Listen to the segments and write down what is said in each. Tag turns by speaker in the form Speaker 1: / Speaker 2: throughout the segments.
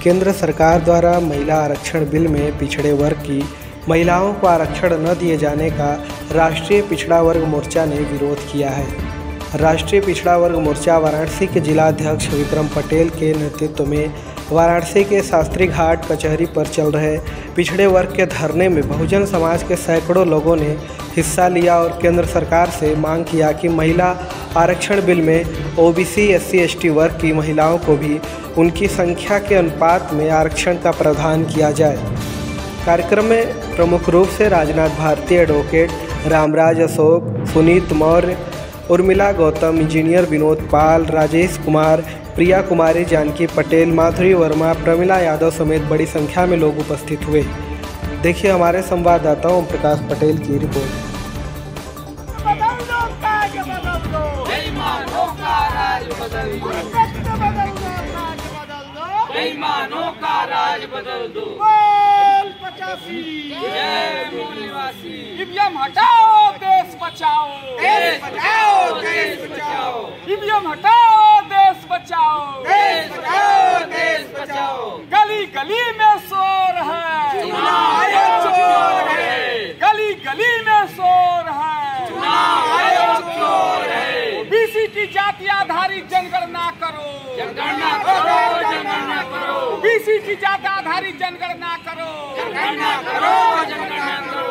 Speaker 1: केंद्र सरकार द्वारा महिला आरक्षण बिल में पिछड़े वर्ग की महिलाओं को आरक्षण न दिए जाने का राष्ट्रीय पिछड़ा वर्ग मोर्चा ने विरोध किया है। राष्ट्रीय पिछड़ा वर्ग मोर्चा वाराणसी के जिला अध्यक्ष विक्रम पटेल के नेतृत्व में वाराणसी के शास्त्री घाट कचहरी पर चल रहे पिछड़े वर्ग के धरने में बहुजन समाज के सैकड़ों लोगों ने हिस्सा लिया और केंद्र सरकार से मांग किया कि महिला आरक्षण बिल में ओबीसी SC/ST वर्ग की महिलाओं को भी उनकी संख्या के अनुपात में आरक्षण का प्रावधान किया जाए। कार्यक्रम में प्रमुख रूप से राजनाथ भारती, एडवोकेट रामराज अशोक, सुनीत मौर्य, उर्मिला गौतम, इंजीनियर विनोद पाल, राजेश कुमार, प्रिया कुमारी, जानकी पटेल, माधुरी वर्मा, प्रमिला यादव समेत बड़ी संख्या में लोग उपस्थित हुए। देखिए हमारे संवाददाता ओम प्रकाश पटेल की रिपोर्ट।
Speaker 2: बेईमानों का राज बदल दो। ईवीएम हटाओ, देश बचाओ। देश बचाओ, देश बचाओ। ईवीएम हटाओ, देश बचाओ। देश बचाओ, देश बचाओ। गली गली में शोर है, चुनाव आयोग चोर है। गली गली में शोर है, चुनाव आयोग चोर है। ओबीसी की जाति आधारित जनगणना करो, जनगणना करो, जनगणना करो। ओबीसी की जाति आधारित जनगणना करो, जनगणना करो, जनगणना करो।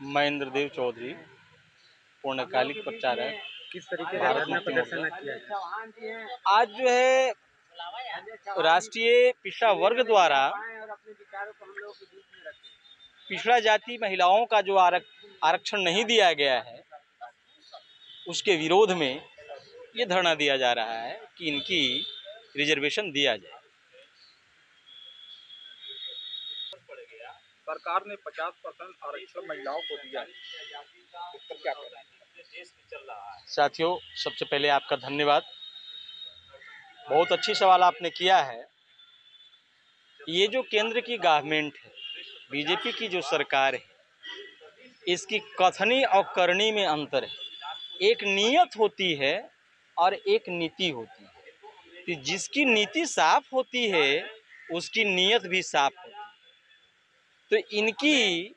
Speaker 3: मैं इंद्रदेव चौधरी, पूर्णकालिक प्रचारक।
Speaker 1: किस तरीके से अपना प्रदर्शन किया है?
Speaker 3: आज जो है राष्ट्रीय पिछड़ा वर्ग द्वारा पिछड़ा जाति महिलाओं का जो आरक्षण नहीं दिया गया है, उसके विरोध में ये धरना दिया जा रहा है कि इनकी रिजर्वेशन दिया जाए।
Speaker 4: सरकार ने 50% आरक्षण महिलाओं को दिया है, इस पर क्या कहना है?
Speaker 3: साथियों, सबसे पहले आपका धन्यवाद। बहुत अच्छी सवाल आपने किया है। ये जो केंद्र की गवर्नमेंट है, बीजेपी की जो सरकार है, इसकी कथनी और करनी में अंतर है। एक नीयत होती है और एक नीति होती है। कि जिसकी नीति साफ होती है उसकी नीयत भी साफ होती है। तो इनकी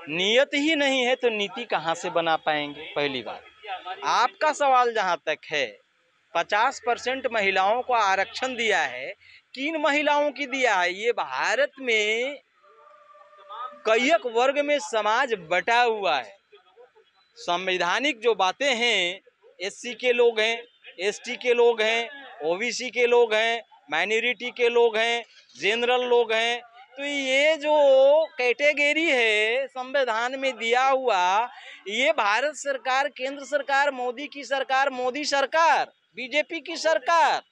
Speaker 3: नीयत ही नहीं है तो नीति कहाँ से बना पाएंगे? पहली बात। आपका सवाल जहाँ तक है, 50% महिलाओं को आरक्षण दिया है, किन महिलाओं की दिया है? ये भारत में कईक वर्ग में समाज बटा हुआ है। संवैधानिक जो बातें हैं, SC के लोग हैं, ST के लोग हैं, OBC के लोग हैं, माइनॉरिटी के लोग हैं, जनरल लोग हैं। तो ये जो कैटेगरी है संविधान में दिया हुआ, ये भारत सरकार, केंद्र सरकार, मोदी की सरकार, मोदी सरकार, बीजेपी की सरकार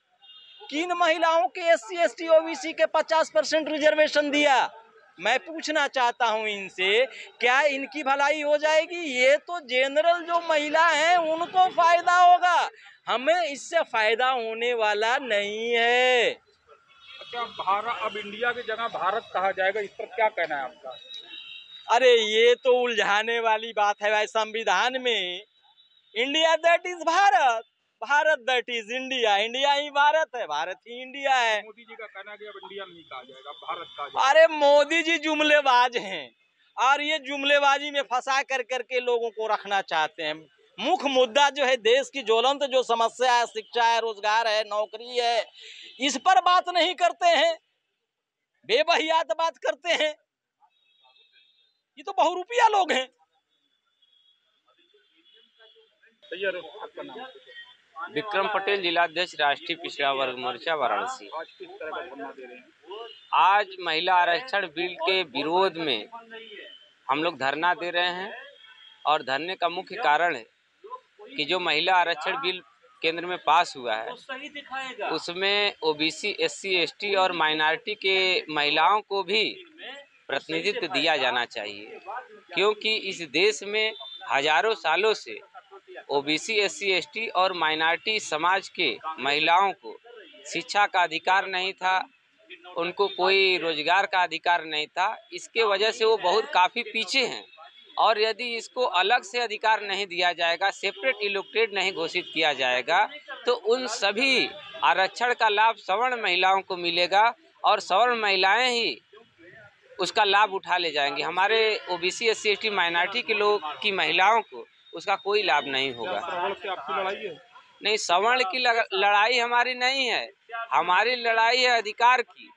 Speaker 3: किन महिलाओं के SC/ST OBC के 50% रिजर्वेशन दिया? मैं पूछना चाहता हूं इनसे, क्या इनकी भलाई हो जाएगी? ये तो जनरल जो महिला हैं उनको फायदा होगा, हमें इससे फायदा होने वाला नहीं है।
Speaker 4: अच्छा, भारत अब इंडिया की जगह भारत कहा जाएगा, इस पर क्या कहना है आपका?
Speaker 3: अरे ये तो उलझाने वाली बात है भाई। संविधान में India that is Bharat, Bharat that is India. India ही भारत है, भारत ही इंडिया है।
Speaker 4: मोदी जी का कहना है कि अब इंडिया नहीं कहा जाएगा, भारत कहा जाएगा।
Speaker 3: अरे मोदी जी जुमलेबाज हैं और ये जुमलेबाजी में फंसा कर करके लोगों को रखना चाहते हैं। मुख्य मुद्दा जो है देश की ज्वलंत जो समस्या है, शिक्षा है, रोजगार है, नौकरी है, इस पर बात नहीं करते हैं, बेबहियात बात करते हैं। ये तो बहुरूपिया लोग हैं।
Speaker 5: विक्रम पटेल, जिलाध्यक्ष, राष्ट्रीय पिछड़ा वर्ग मोर्चा, वाराणसी।
Speaker 4: आज किस तरह का धरना दे रहे हैं?
Speaker 5: आज महिला आरक्षण बिल के विरोध में हम लोग धरना दे रहे हैं और धरने का मुख्य कारण है कि जो महिला आरक्षण बिल केंद्र में पास हुआ है, उसमें OBC, SC/ST और माइनॉरिटी के महिलाओं को भी प्रतिनिधित्व दिया जाना चाहिए, क्योंकि इस देश में हजारों सालों से OBC, SC/ST और माइनॉरिटी समाज के महिलाओं को शिक्षा का अधिकार नहीं था, उनको कोई रोजगार का अधिकार नहीं था। इसके वजह से वो बहुत काफ़ी पीछे हैं और यदि इसको अलग से अधिकार नहीं दिया जाएगा, सेपरेट इलेक्टेड नहीं घोषित किया जाएगा, तो उन सभी आरक्षण का लाभ सवर्ण महिलाओं को मिलेगा और सवर्ण महिलाएं ही उसका लाभ उठा ले जाएंगे। हमारे ओबीसी SC ST माइनॉरिटी के लोग की महिलाओं को उसका कोई लाभ नहीं होगा।
Speaker 4: सवर्ण से आपकी लड़ाई है?
Speaker 5: नहीं, सवर्ण की लड़ाई हमारी नहीं है, हमारी लड़ाई है अधिकार की।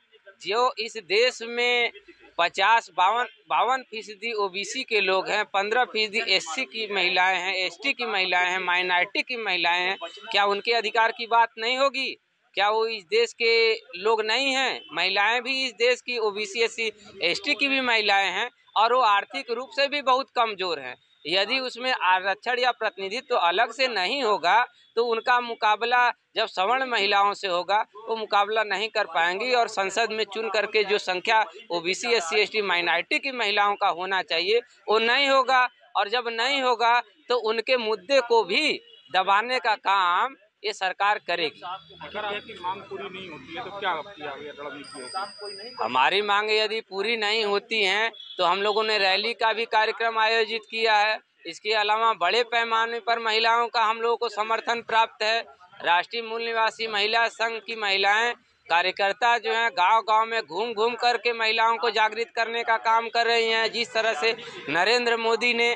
Speaker 5: जो इस देश में 52% ओबीसी के लोग हैं, 15% SC की महिलाएं हैं, ST की महिलाएं हैं, माइनॉरिटी की महिलाएं हैं, क्या उनके अधिकार की बात नहीं होगी? क्या वो इस देश के लोग नहीं हैं? महिलाएं भी इस देश की ओबीसी SC ST की भी महिलाएं हैं और वो आर्थिक रूप से भी बहुत कमजोर हैं। यदि उसमें आरक्षण या प्रतिनिधित्व तो अलग से नहीं होगा तो उनका मुकाबला जब सवर्ण महिलाओं से होगा वो मुकाबला नहीं कर पाएंगी और संसद में चुन करके जो संख्या ओबीसी SC ST माइनॉरिटी की महिलाओं का होना चाहिए वो नहीं होगा। और जब नहीं होगा तो उनके मुद्दे को भी दबाने का काम ये सरकार करेगी।
Speaker 4: अगर आपकी मांग पूरी नहीं होती है तो क्या रणनीति होगी?
Speaker 5: हमारी मांग यदि पूरी नहीं होती हैं तो हम लोगों ने रैली का भी कार्यक्रम आयोजित किया है। इसके अलावा बड़े पैमाने पर महिलाओं का हम लोगों को समर्थन प्राप्त है। राष्ट्रीय मूल निवासी महिला संघ की महिलाएं कार्यकर्ता जो हैं गांव-गांव में घूम करके महिलाओं को जागृत करने का काम कर रही हैं। जिस तरह से नरेंद्र मोदी ने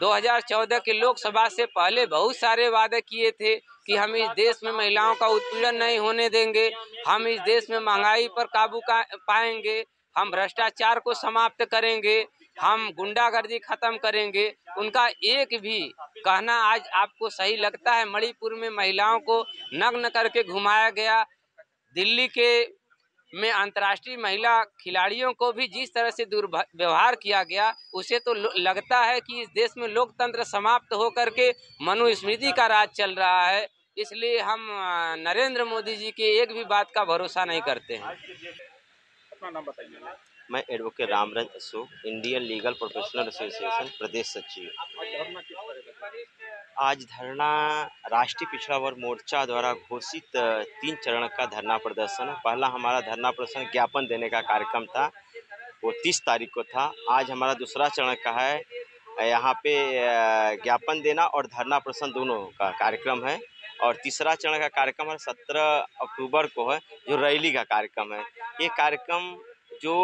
Speaker 5: 2014 के लोकसभा से पहले बहुत सारे वादे किए थे कि हम इस देश में महिलाओं का उत्पीड़न नहीं होने देंगे, हम इस देश में महंगाई पर काबू पाएंगे, हम भ्रष्टाचार को समाप्त करेंगे, हम गुंडागर्दी खत्म करेंगे। उनका एक भी कहना आज आपको सही लगता है? मणिपुर में महिलाओं को नग्न करके घुमाया गया, दिल्ली के में अंतर्राष्ट्रीय महिला खिलाड़ियों को भी जिस तरह से दुर्व्यवहार किया गया, उसे तो लगता है कि इस देश में लोकतंत्र समाप्त होकर के मनुस्मृति का राज चल रहा है। इसलिए हम नरेंद्र मोदी जी के एक भी बात का भरोसा नहीं करते हैं।
Speaker 4: अपना नाम बताइए।
Speaker 6: मैं advocate Ramranj Ashok, Indian legal professional association प्रदेश सचिव। आज धरना राष्ट्रीय पिछड़ा वर्ग मोर्चा द्वारा घोषित 3 चरण का धरना प्रदर्शन है। पहला हमारा धरना प्रदर्शन ज्ञापन देने का कार्यक्रम था, वो 30 तारीख को था। आज हमारा दूसरा चरण का है, यहाँ पे ज्ञापन देना और धरना प्रदर्शन दोनों का कार्यक्रम है। और तीसरा चरण का कार्यक्रम है 17 अक्टूबर को है, जो रैली का कार्यक्रम है। ये कार्यक्रम जो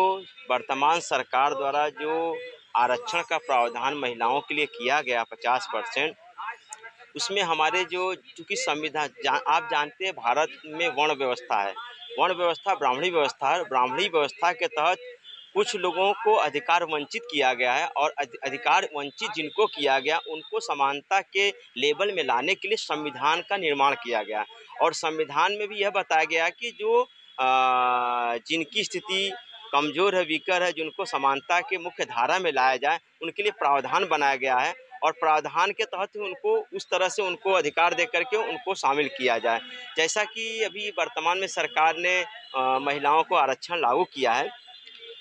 Speaker 6: वर्तमान सरकार द्वारा जो आरक्षण का प्रावधान महिलाओं के लिए किया गया 50%, उसमें हमारे जो चूँकि संविधान आप जानते हैं भारत में वर्ण व्यवस्था है, वर्ण व्यवस्था ब्राह्मणी व्यवस्था है। ब्राह्मणी व्यवस्था के तहत कुछ लोगों को अधिकार वंचित किया गया है और अधिकार वंचित जिनको किया गया उनको समानता के लेवल में लाने के लिए संविधान का निर्माण किया गया। और संविधान में भी यह बताया गया कि जो जिनकी स्थिति कमज़ोर है, वीकर है, जिनको समानता के मुख्य धारा में लाया जाए, उनके लिए प्रावधान बनाया गया है और प्रावधान के तहत उनको उस तरह से उनको अधिकार दे करके उनको शामिल किया जाए। जैसा कि अभी वर्तमान में सरकार ने महिलाओं को आरक्षण लागू किया है,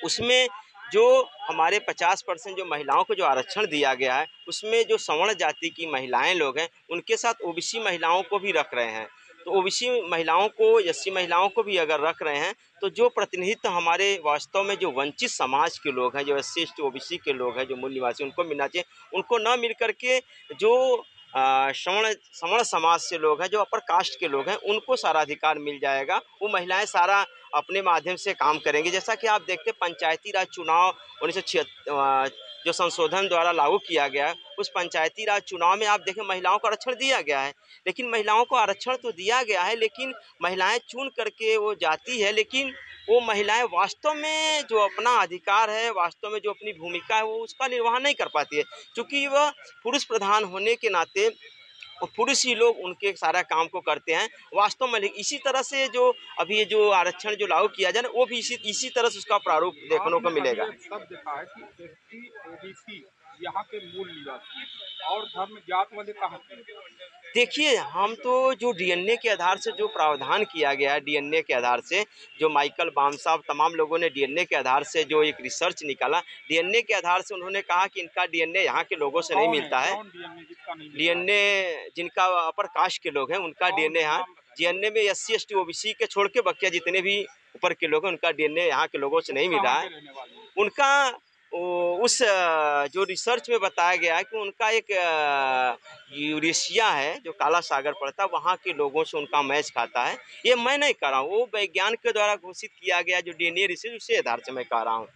Speaker 6: उसमें जो हमारे 50% जो महिलाओं को जो आरक्षण दिया गया है, उसमें जो सवर्ण जाति की महिलाएं लोग हैं उनके साथ ओबीसी महिलाओं को भी रख रहे हैं। तो ओबीसी महिलाओं को, एससी महिलाओं को भी अगर रख रहे हैं तो जो प्रतिनिधित्व हमारे वास्तव में जो वंचित समाज के लोग हैं, जो एससी एसटी ओबीसी के लोग हैं, जो मूल निवासी, उनको मिलना चाहिए। उनको न मिल करके जो सवर्ण समाज से लोग हैं, जो अपर कास्ट के लोग हैं, उनको सारा अधिकार मिल जाएगा। वो महिलाएं सारा अपने माध्यम से काम करेंगी। जैसा कि आप देखते पंचायती राज चुनाव 1976 जो संशोधन द्वारा लागू किया गया, उस पंचायती राज चुनाव में आप देखें महिलाओं को आरक्षण दिया गया है। लेकिन महिलाओं को आरक्षण तो दिया गया है, लेकिन महिलाएं चुन करके वो जाती है, लेकिन वो महिलाएं वास्तव में जो अपना अधिकार है, वास्तव में जो अपनी भूमिका है, वो उसका निर्वाह नहीं कर पाती है। क्योंकि वह पुरुष प्रधान होने के नाते और पुरुष ही लोग उनके सारा काम को करते हैं वास्तव में। इसी तरह से जो अभी ये जो आरक्षण जो लागू किया जाए ना, वो भी इसी तरह से उसका प्रारूप देखने को मिलेगा।
Speaker 4: सब देखा है कि एसटी ओबीसी यहाँ के मूल निवासी और धर्म जात वाले कहाँ के?
Speaker 6: देखिए, हम तो जो डीएनए के आधार से जो प्रावधान किया गया है, डीएनए के आधार से जो माइकल बाम साहब तमाम लोगों ने डीएनए के आधार से जो एक रिसर्च निकाला, डीएनए के आधार से उन्होंने कहा कि इनका डीएनए यहाँ के लोगों से नहीं मिलता है। डीएनए जिनका अपर कास्ट के लोग हैं उनका डीएनए यहाँ, डीएनए में एससी एसटी ओबीसी के छोड़ के बकिया जितने भी ऊपर के लोग हैं उनका डीएनए यहाँ के लोगों से नहीं मिल रहा है। उनका उस जो रिसर्च में बताया गया है कि उनका एक यूरेशिया है जो काला सागर पड़ता है, वहाँ के लोगों से उनका मैच खाता है। ये मैं नहीं कह रहा हूँ, वो वैज्ञानिक के द्वारा घोषित किया गया जो DNA रिसर्च, उसी आधार से मैं कह रहा हूँ।